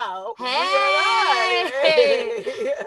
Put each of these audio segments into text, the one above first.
Wow. Hey,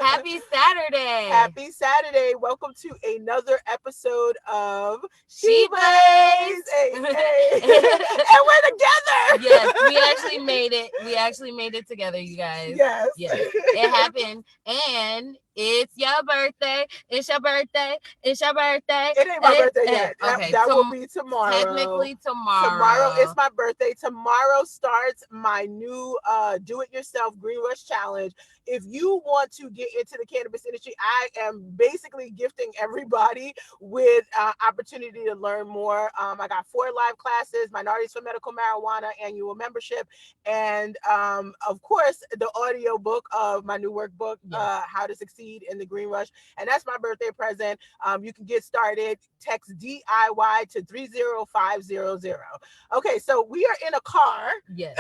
happy Saturday. Happy Saturday. Welcome to another episode of She She Blaze. blazed. Hey, hey. And we're Yes, together. we actually made it. We actually made it together, you guys. Yes. Yes, it happened. And it's your birthday. It's your birthday. It's your birthday. It ain't my birthday yet. Okay, That will be tomorrow. technically Tomorrow is tomorrow. my birthday. Tomorrow starts my new do-it-yourself Green Rush Challenge. If you want to get into the cannabis industry, I am basically gifting everybody with opportunity to learn more. I got 4 live classes, Minorities for Medical Marijuana annual membership, and of course the audio book of my new workbook, Yes. How to Succeed in the Green Rush. And that's my birthday present. You can get started. Text DIY to 30500. Okay, so we are in a car. Yes.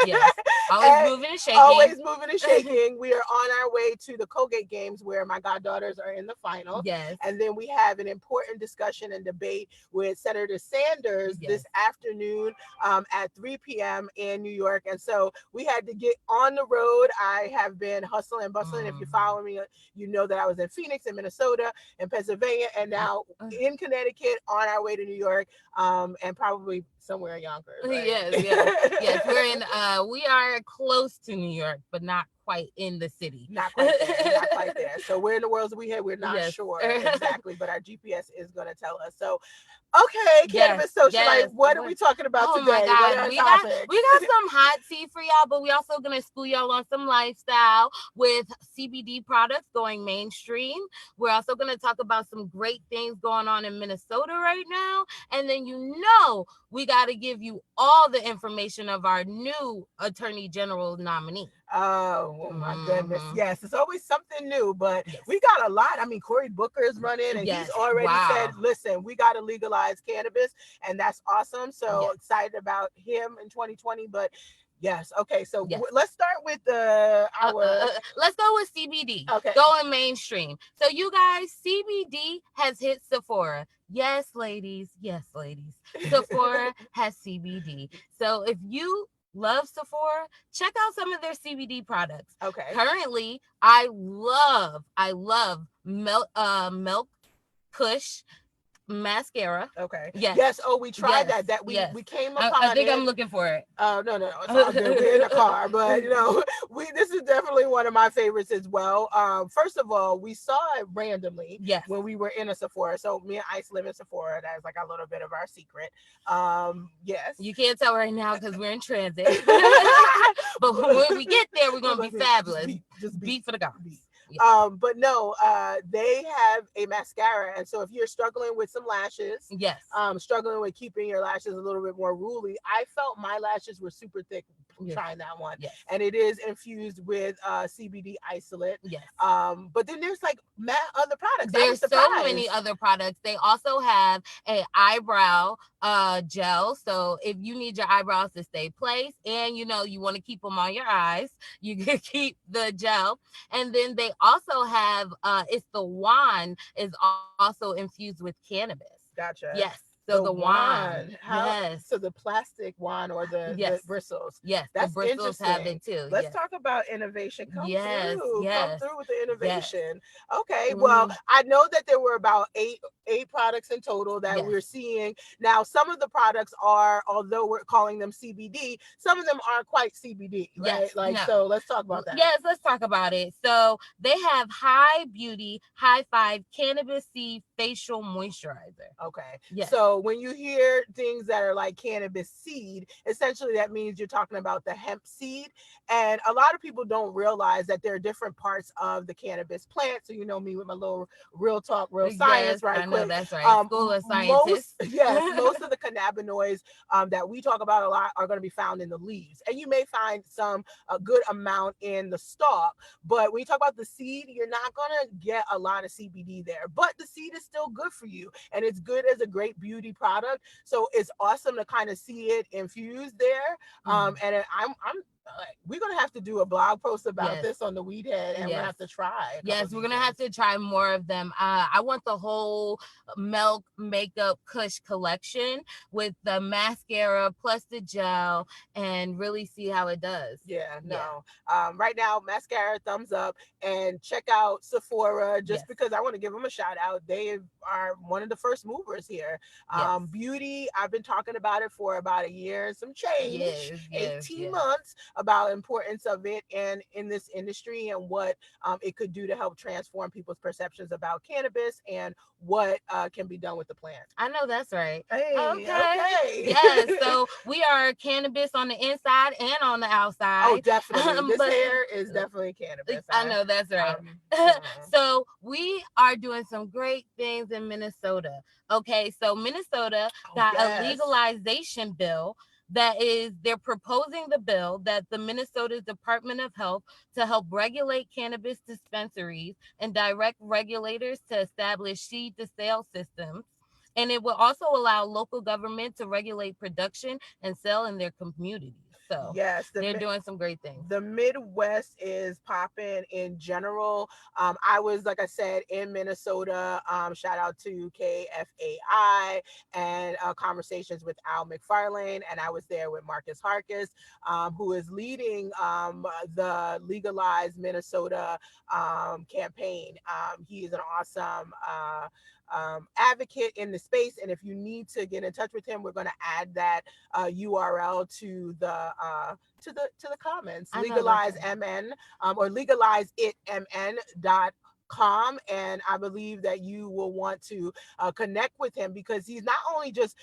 Yes. Always And moving and always shaking. moving and shaking. We are on our way to the Colgate games where my goddaughters are in the finals. Yes. And then we have an important discussion and debate with Senator Sanders this Yes. afternoon at 3 p.m. in New York. And so we had to get on the road. I have been hustling and bustling. If you follow me, you know that I was in Phoenix, in Minnesota, in Pennsylvania, and now in Connecticut on our way to New York, and probably somewhere in Yonkers, right? Yes, yes, yes. We're in. We are close to New York, but not quite in the city. Not quite there. Not quite there. So where in the world are we head? We're not Yes. sure exactly, but our GPS is going to tell us. So, okay, Yes, Cannabis Socialite, yes. what are we talking about Oh my today? What God, are our we topics? got some hot tea for y'all, but we also gonna school y'all on some lifestyle with CBD products going mainstream. We're also gonna talk about some great things going on in Minnesota right now, and then we got to give you all the information of our new Attorney General nominee. Oh my goodness. Yes, it's always something new, but Yes. we got a lot. I mean, Cory Booker is running and he's Yes. already said, Wow. listen, we got to legalize cannabis. And that's awesome. So Yes. excited about him in 2020. But yes, okay. So Yes. let's start with Let's go with CBD. Okay. Going mainstream. So you guys, CBD has hit Sephora. Yes, ladies. Yes, ladies. Sephora has CBD. So if you love Sephora, check out some of their CBD products. Okay. Currently, I love milk Kush mascara. Okay. Yes. Yes. Oh, we tried Yes. that. Yes. We came I upon think it. I'm looking for it. Oh no, it's all good. We're in the car, but this is definitely one of my favorites as well. First of all, we saw it randomly Yes. when we were in a Sephora. So me and Ice live in Sephora. That's like a little bit of our secret. Yes. You can't tell right now because we're in transit. But when we get there, we're gonna be fabulous. Just beat for the gods. But no, they have a mascara, and so if you're struggling with some lashes, Yes. Struggling with keeping your lashes a little bit more ruly, I felt my lashes were super thick trying that one. Yes. And it is infused with CBD isolate. Yes. But then there's like other products. There's so many other products. They also have a eyebrow gel. So if you need your eyebrows to stay placed and you want to keep them on your eyes, you can keep the gel. And then they also have it's the wand is also infused with cannabis. Gotcha. Yes. So the wand. Yes. So the plastic wand or the bristles. Yes. That's the bristles have it too. Let's talk about innovation. Come Yes. through with the innovation. Yes. Okay. Well, I know that there were about eight products in total that we're seeing. Now, some of the products are, although we're calling them CBD, some of them aren't quite CBD, right? Yes. So let's talk about that. Yes, let's talk about it. So they have High Beauty High Five Cannabis Seed Facial Moisturizer. Okay. Yes. So when you hear things that are like cannabis seed, essentially that means you're talking about the hemp seed. And a lot of people don't realize that there are different parts of the cannabis plant. So you know me with my little real talk, real science, right? I know that's right. School of scientists. Most of the cannabinoids that we talk about a lot are going to be found in the leaves. And you may find a good amount in the stalk. But when you talk about the seed, you're not going to get a lot of CBD there. But the seed is still good for you. And it's good as a great beauty product. So it's awesome to kind of see it infused there. And I'm we're gonna have to do a blog post about Yes. this on the WeedHead, and we're gonna Yes. have to try a couple Yes, of we're these gonna have things. to try more of them. I want the whole Milk Makeup Kush collection with the mascara plus the gel, and really see how it does. Yeah, Yeah. no. Right now, mascara, thumbs up, and check out Sephora just Yes. because I want to give them a shout out. They are one of the first movers here. Yes. Beauty, I've been talking about it for about a year, and some change, Yes. Yes. 18 Yes. months, about importance of it and in this industry and what it could do to help transform people's perceptions about cannabis and what can be done with the plant. I know that's right. Hey, Okay. okay. Yes. So we are cannabis on the inside and on the Oh, outside. definitely. This But hair is definitely cannabis. I know that's right. Mm. So we are doing some great things in Minnesota. Okay, so Minnesota Oh, got a yes. legalization bill that is they're proposing the bill that the Minnesota Department of Health to help regulate cannabis dispensaries and direct regulators to establish seed to sale systems. And it will also allow local government to regulate production and sell in their communities. So Yes, they're doing some great things. the Midwest is popping in general. I was, like I said, in Minnesota. Shout out to KFAI and conversations with Al McFarlane. And I was there with Marcus Harkis, who is leading the Legalize Minnesota campaign. He is an awesome advocate in the space. And if you need to get in touch with him, we're going to add that URL to the comments. I know that's Legalize right. MN or legalize it MN.com, and I believe that you will want to connect with him because he's not only just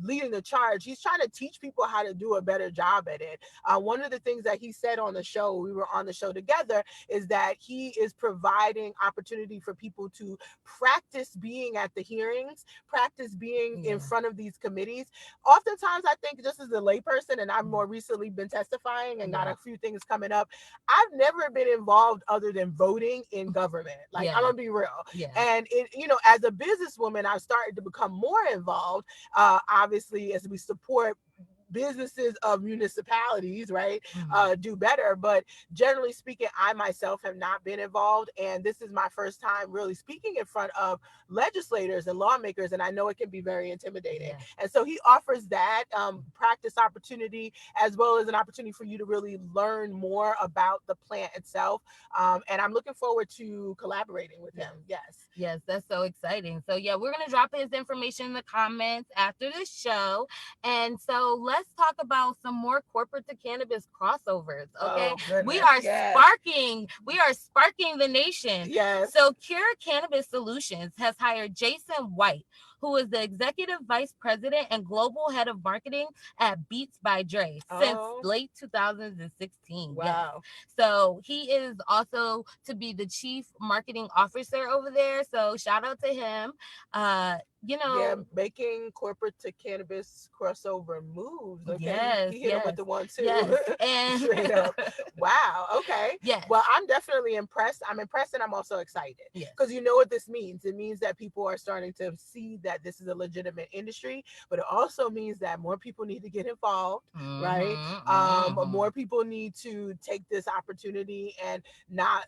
leading the charge, he's trying to teach people how to do a better job at it. One of the things that he said on the show, we were on the show together, is that he is providing opportunity for people to practice being at the hearings, practice being in front of these committees. Oftentimes, I think just as a layperson, and I've more recently been testifying and got a few things coming up, I've never been involved other than voting in government. Like, I'm gonna be real. Yeah. And it, as a businesswoman, I've started to become more involved. Obviously, as we support businesses of municipalities, right, do better. But generally speaking, I myself have not been involved. And this is my first time really speaking in front of legislators and lawmakers. And I know it can be very intimidating. Yeah. And so he offers that practice opportunity as well as an opportunity for you to really learn more about the plant itself. And I'm looking forward to collaborating with him. Yes. Yes, that's so exciting. So yeah, we're gonna drop his information in the comments after the show. And so let's talk about some more corporate to cannabis crossovers. Okay. Oh, goodness. We are Yes. sparking the nation. Yes. So Cure Cannabis Solutions has hired Jason White, who is the executive vice president and global head of marketing at Beats by Dre since late 2016. Wow. Yes. So he is also to be the chief marketing officer over there. So shout out to him. Yeah, making corporate to cannabis crossover moves. Okay, Yes, he hit him with the 1-2. yes, and straight up. Wow. Okay. Yes. Well, I'm definitely impressed. I'm impressed, and I'm also excited. Yes. Because you know what this means. It means that people are starting to see that this is a legitimate industry, but it also means that more people need to get involved, right? More people need to take this opportunity and not,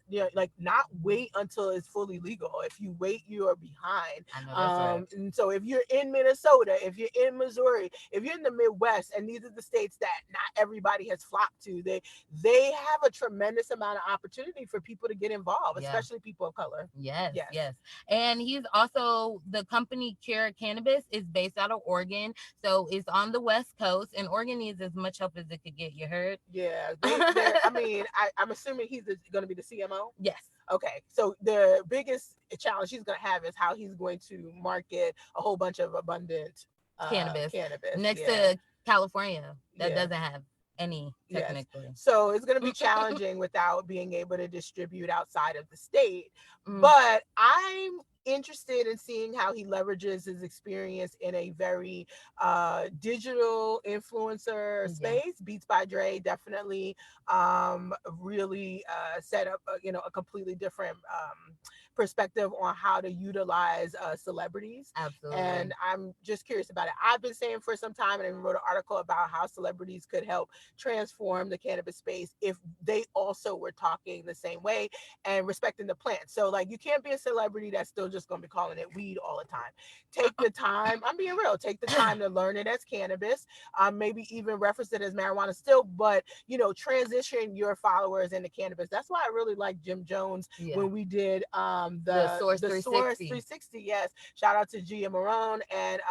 not wait until it's fully legal. If you wait, you are behind. I know that's right. And so if you're in Minnesota, if you're in Missouri, if you're in the Midwest, and these are the states that not everybody has flocked to, they have a tremendous amount of opportunity for people to get involved, especially people of color. Yes. And he's also, the company Cure Cannabis is based out of Oregon. So it's on the West Coast, and Oregon needs as much help as it could get. You heard? Yeah. I'm assuming he's going to be the CMO. Yes. Okay, so the biggest challenge he's going to have is how he's going to market a whole bunch of abundant cannabis next to California that doesn't have any technically. Yes. So it's going to be challenging without being able to distribute outside of the state. But I'm interested in seeing how he leverages his experience in a very digital influencer space. Beats by Dre definitely really set up a completely different perspective on how to utilize celebrities. Absolutely. And I'm just curious about it. I've been saying for some time, and I wrote an article about how celebrities could help transform the cannabis space if they also were talking the same way and respecting the plant. So, like, you can't be a celebrity that's still just going to be calling it weed all the time. Take the time. I'm being real. Take the time to learn it as cannabis. Maybe even reference it as marijuana still, but transition your followers into cannabis. That's why I really like Jim Jones Yeah. when we did The the Source the Source 360. 360. Yes, shout out to Gia Marone and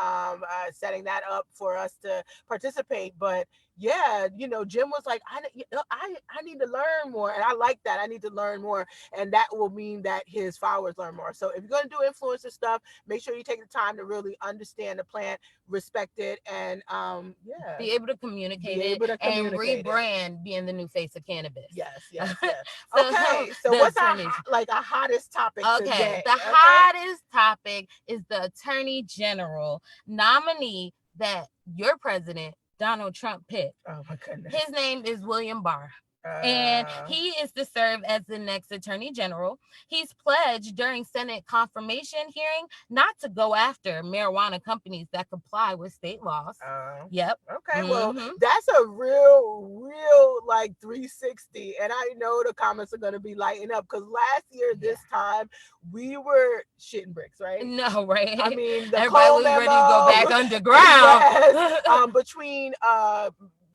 setting that up for us to participate. But yeah, Jim was like, I need to learn more, and I like that. I need to learn more, and that will mean that his followers learn more. So if you're gonna do influencer stuff, make sure you take the time to really understand the plant, respect it, and yeah, Be able to be communicate it able to and communicate it. rebrand being the new face of cannabis. Yes, yes, yes. So Okay, so the what's our attorneys. like our hottest topic Okay, today? the Okay. hottest topic is the Attorney General nominee that your president, Donald Trump, picked. Oh my goodness. His name is William Barr. And Uh, he is to serve as the next attorney general. He's pledged during Senate confirmation hearing not to go after marijuana companies that comply with state laws. uh, Yep. okay, well, Mm-hmm. that's a real like 360, and I know the comments are gonna be lighting up because last year Yeah. this time we were shitting bricks, right? No, right? I mean, the Everybody Cole was ready to go memo, back underground. yes, between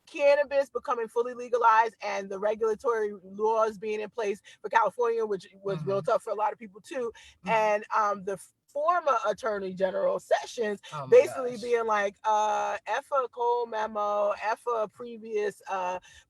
cannabis becoming fully legalized and the regulatory laws being in place for California, which was real Mm-hmm. tough for a lot of people too, Mm-hmm. and the former Attorney General Sessions Oh my basically gosh. being like, F a Cole memo, F a previous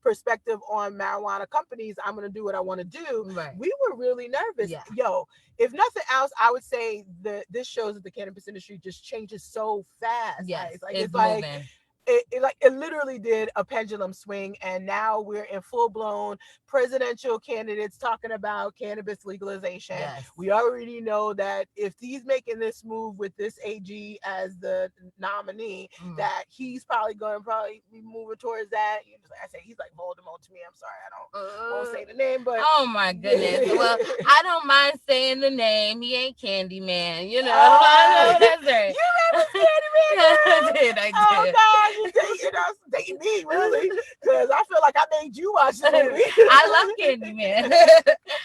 perspective on marijuana companies, I'm going to do what I want to do. Right. We were really nervous. Yeah. Yo, if nothing else, I would say this shows that the cannabis industry just changes so fast. Yes, Like it's it's like moving. it literally did a pendulum swing, and now we're in full-blown presidential candidates talking about cannabis legalization. Yes. We already know that if he's making this move with this AG as the nominee, Mm. that he's probably going to probably be moving towards that. Like I say, he's like Voldemort to me. I'm sorry, I don't won't say the name, but Oh my goodness. Well, I don't mind saying the name. He ain't Candyman, you know. I know that's right. You remember Candyman, girl? I did. I Oh did. God, dating me really, because I feel like I made you watch the movie. I love Candyman.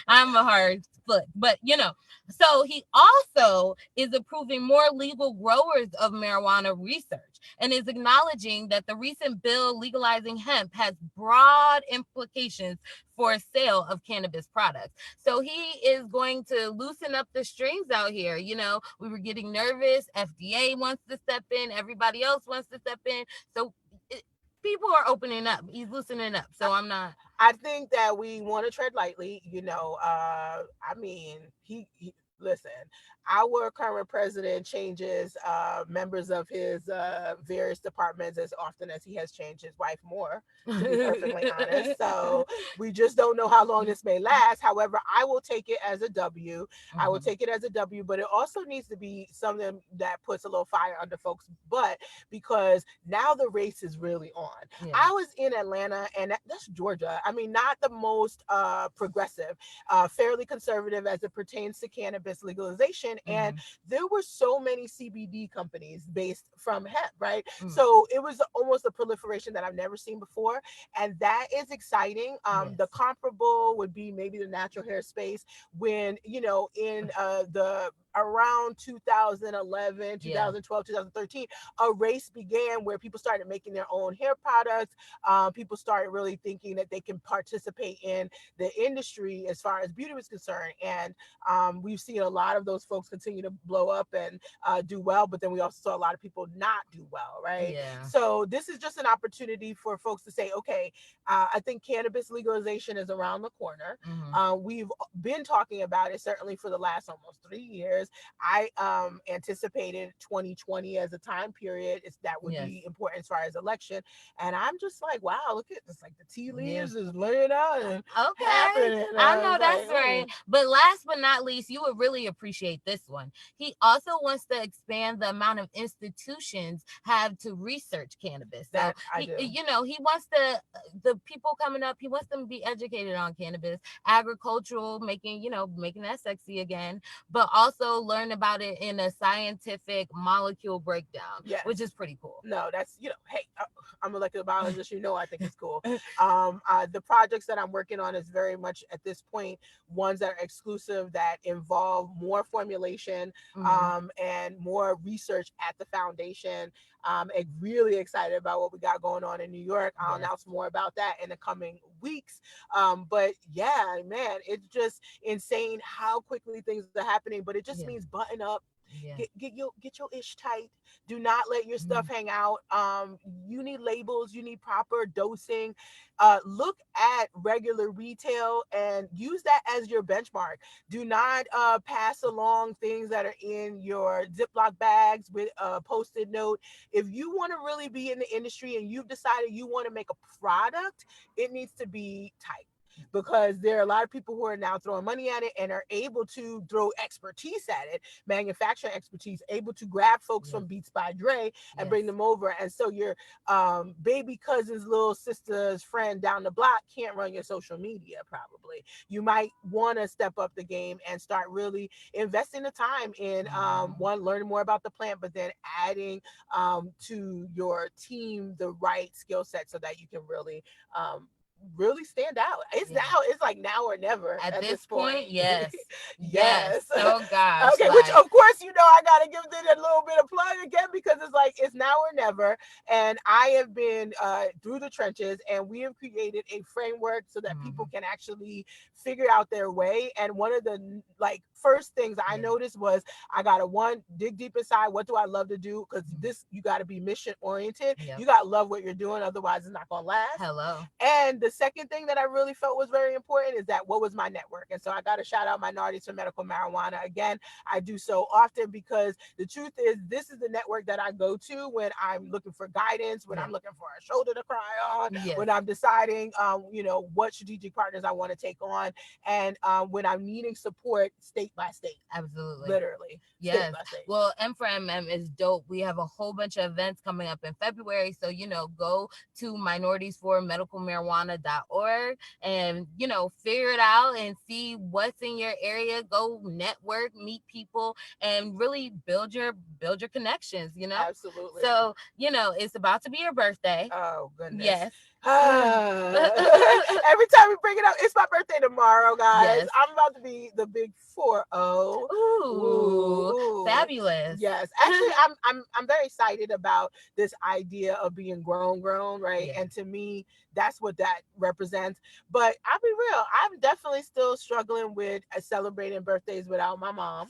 I'm a hard foot, but so he also is approving more legal growers of marijuana research and is acknowledging that the recent bill legalizing hemp has broad implications for sale of cannabis products. So he is going to loosen up the strings out here. We were getting nervous. FDA wants to step in. Everybody else wants to step in. So people are opening up. He's loosening up. So I'm not. I think that we want to tread lightly. I mean, he listen. Our current president changes members of his various departments as often as he has changed his wife more, to be perfectly honest. So we just don't know how long this may last. However, I will take it as a W. I will take it as a W, but it also needs to be something that puts a little fire under folks' butt, because now the race is really on. Yeah. I was in Atlanta, and that's Georgia. I mean, not the most progressive, fairly conservative as it pertains to cannabis legalization. And there were so many CBD companies based from hemp, right? So it was almost a proliferation that I've never seen before. And that is exciting. The comparable would be maybe the natural hair space when, in the around 2011, 2012, 2013, a race began where people started making their own hair products. People started really thinking that they can participate in the industry as far as beauty was concerned. And we've seen a lot of those folks continue to blow up and do well, but then we also saw a lot of people not do well, right? Yeah. So this is just an opportunity for folks to say, okay, I think cannabis legalization is around the corner. We've been talking about it certainly for the last almost 3 years. years. I anticipated 2020 as a time period that would be important as far as election. And I'm just like, wow, look at this, like the tea leaves is laying out and Okay, happening. I know was that's like, right. But last but not least, you would really appreciate this one. He also wants to expand the amount of institutions have to research cannabis. So that I do. he wants the people coming up. He wants them to be educated on cannabis, agricultural, making that sexy again, but also learn about it in a scientific molecule breakdown, which is pretty cool. No, that's, hey, I'm a molecular biologist. I think it's cool. The projects that I'm working on is very much at this point ones that are exclusive, that involve more formulation, and more research at the foundation. And really excited about what we got going on in New York. I'll announce more about that in the coming weeks. But yeah, man, it's just insane how quickly things are happening. But it just means button up. Get your ish tight. Do not let your stuff hang out. You need labels. You need proper dosing. Look at regular retail and use that as your benchmark. Do not pass along things that are in your Ziploc bags with a post-it note. If you want to really be in the industry and you've decided you want to make a product, it needs to be tight, because there are a lot of people who are now throwing money at it and are able to throw expertise at it, manufacturing expertise, able to grab folks from Beats by Dre and bring them over. And so your baby cousin's little sister's friend down the block can't run your social media. Probably you might want to step up the game and start really investing the time in one, learning more about the plant, but then adding to your team the right skill set so that you can really stand out. It's like now or never at this point. Yes. So gosh, okay, which of course I gotta give it a little bit of plug again, because it's like it's now or never. And I have been through the trenches, and we have created a framework so that people can actually figure out their way. And one of the first things I noticed was I gotta dig deep inside, what do I love to do? Because you gotta be mission oriented. You gotta love what you're doing, otherwise it's not gonna last. And the second thing that I really felt was very important is that what was my network? And so I got to shout out Minorities for Medical Marijuana. Again, I do so often, because the truth is this is the network that I go to when I'm looking for guidance, when I'm looking for a shoulder to cry on, when I'm deciding, what strategic partners I want to take on, and when I'm needing support state by state. Absolutely. Literally. Yes. State by state. Well, M4MM is dope. We have a whole bunch of events coming up in February. So, go to minoritesformedicalmarijuana.org and, figure it out and see what's in your area. Go network, meet people, and really build your connections, Absolutely. So, it's about to be your birthday. Oh, goodness. Yes. Every time we bring it up, it's my birthday tomorrow, guys. I'm about to be the big 40. Ooh, fabulous. Yes, actually, I'm very excited about this idea of being grown, right? And to me, that's what that represents. But I'll be real, I'm definitely still struggling with celebrating birthdays without my mom.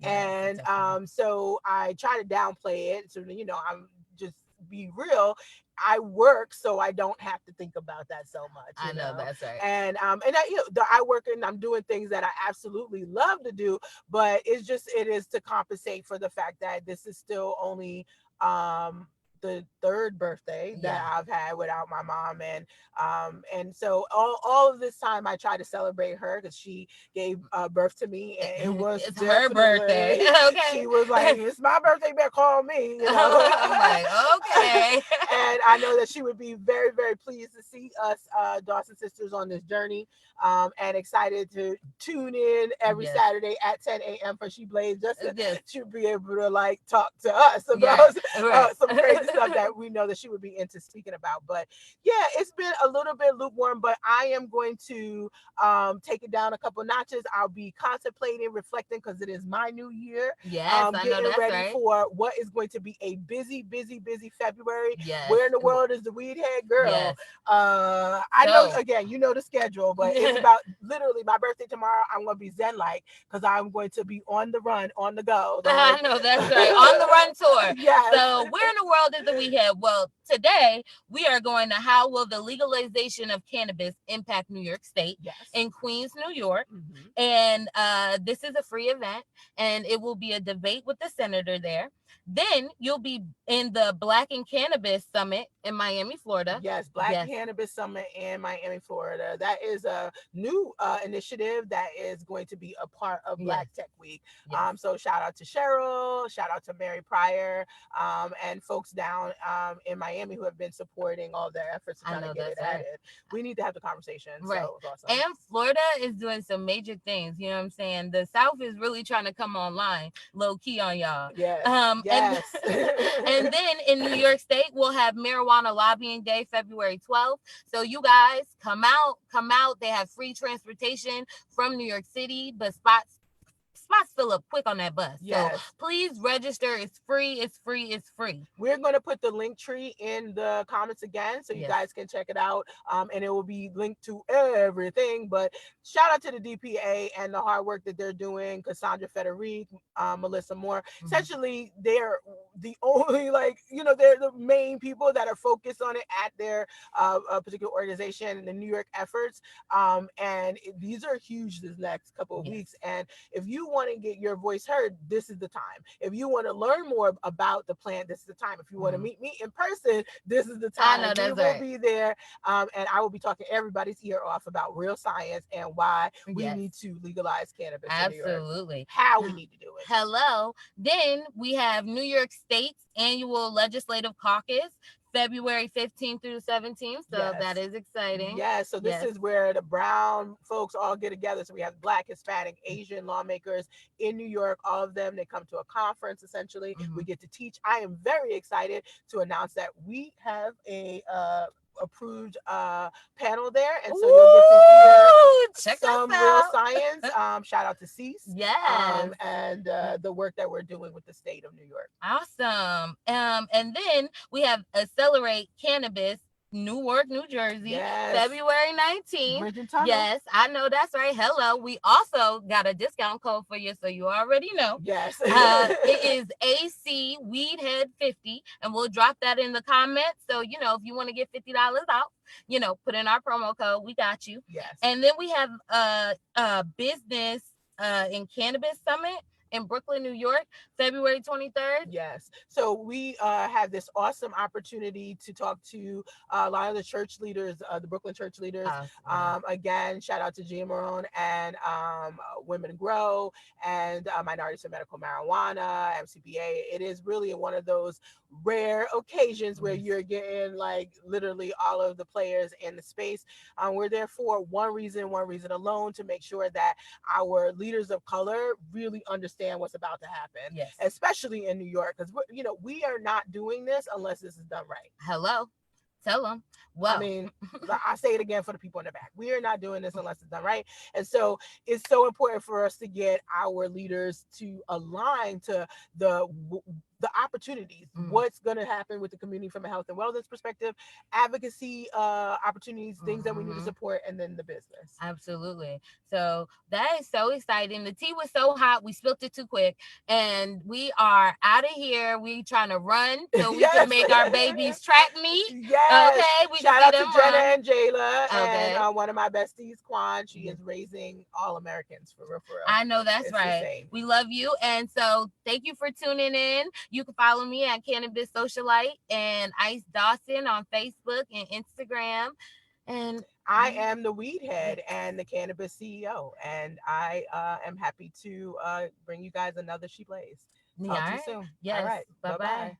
And so I try to downplay it. So I'm just be real. I work so I don't have to think about that so much. I know that's right. And I work and I'm doing things that I absolutely love to do, but it is to compensate for the fact that this is still only the third birthday that I've had without my mom. And so all of this time I try to celebrate her, because she gave birth to me, and it was it's her birthday. Okay. She was like, it's my birthday, better call me. I'm like, okay. And I know that she would be very, very pleased to see us Dawson sisters on this journey, and excited to tune in every Saturday at 10 a.m. for She Blaze, just to be able to talk to us about some crazy stuff that we know that she would be into speaking about. But yeah, it's been a little bit lukewarm, but I am going to take it down a couple notches. I'll be contemplating, reflecting, because it is my new year. Yes, I know getting that's ready right. for what is going to be a busy February. Where in the world is the WeedHead girl? I know, again, you know the schedule, but it's about literally my birthday tomorrow. I'm going to be zen-like, because I'm going to be on the run, on the go. I know that's right. On the run tour. Yes. So where in the world is the WeedHead. Well, today we are going to how will the legalization of cannabis impact New York State Yes. in Queens, New York. Mm-hmm. And this is a free event, and it will be a debate with the senator there. Then you'll be in the Black and Cannabis Summit in Miami, Florida. Yes, Black Yes. Cannabis Summit in Miami, Florida. That is a new initiative that is going to be a part of Yes. Black Tech Week. Yes. So shout out to Cheryl, shout out to Mary Pryor, and folks down in Miami who have been supporting all their efforts to I try to know get it that's right. added. We need to have the conversation. Right. So it's awesome. And Florida is doing some major things. You know what I'm saying? The South is really trying to come online, low key on y'all. Yes. And Yes. and then in New York State, we'll have Marijuana Lobbying Day, February 12th. So you guys come out. They have free transportation from New York City, but spots fill up quick on that bus. Yes. So please register. It's free. It's free. It's free. We're going to put the link tree in the comments again so you Yes. guys can check it out. And it will be linked to everything. But shout out to the DPA and the hard work that they're doing. Cassandra Federic, Melissa Moore. Mhm. Essentially, they're the only, they're the main people that are focused on it at their particular organization and the New York efforts. And these are huge this next couple of Yes. weeks. And if you want to get your voice heard, this is the time. If you want to learn more about the plant, this is the time. If you want to meet me in person, this is the time. I know that's we will right. be there, and I will be talking everybody's ear off about real science and why we Yes. need to legalize cannabis in New York. Absolutely. How we need to do it. Hello. Then we have New York State's annual legislative caucus, February 15th through 17th. So Yes. that is exciting. Yes. So this is where the brown folks all get together. So we have Black, Hispanic, Asian lawmakers in New York. All of them, they come to a conference essentially. Mhm. We get to teach. I am very excited to announce that we have a approved panel there, and so you'll get to hear Check some us real out. science. Shout out to Cease. Yes. And the work that we're doing with the state of New York. Awesome. And then we have Accelerate Cannabis, Newark, New Jersey, Yes. February 19th. Bridge and Tunnel. Yes, I know that's right. Hello. We also got a discount code for you, so you already know. Yes. It is AC WeedHead 50, and we'll drop that in the comments. So, if you want to get $50 out, put in our promo code. We got you. Yes. And then we have a business in Cannabis Summit in Brooklyn, New York, February 23rd. Yes. So we have this awesome opportunity to talk to a lot of the church leaders, the Brooklyn church leaders. Awesome. Again, shout out to Gia Marone and Women Grow and Minorities for Medical Marijuana, MCPA. It is really one of those rare occasions where you're getting literally all of the players in the space. We're there for one reason alone, to make sure that our leaders of color really understand what's about to happen. Yes. Especially in New York, because we are not doing this unless this is done right. Hello. Tell them. Well, I mean, I say it again for the people in the back. We are not doing this unless it's done right. And so it's so important for us to get our leaders to align to the opportunities, what's going to happen with the community from a health and wellness perspective, advocacy opportunities, things that we need to support, and then the business. Absolutely. So that is so exciting. The tea was so hot, we spilled it too quick, and we are out of here. We trying to run so we can make our babies track meet. Yes. Okay. We Shout out to Jenna run. and Jayla, Okay. and one of my besties, Quan. She is raising all Americans for real. I know that's it's right. Insane. We love you, and so thank you for tuning in. You can follow me at Cannabis Socialite and Ice Dawson on Facebook and Instagram. And I am the WeedHead and the Cannabis CEO, and I am happy to bring you guys another She Blaze. Talk to you soon. Yes. All right. Bye-bye.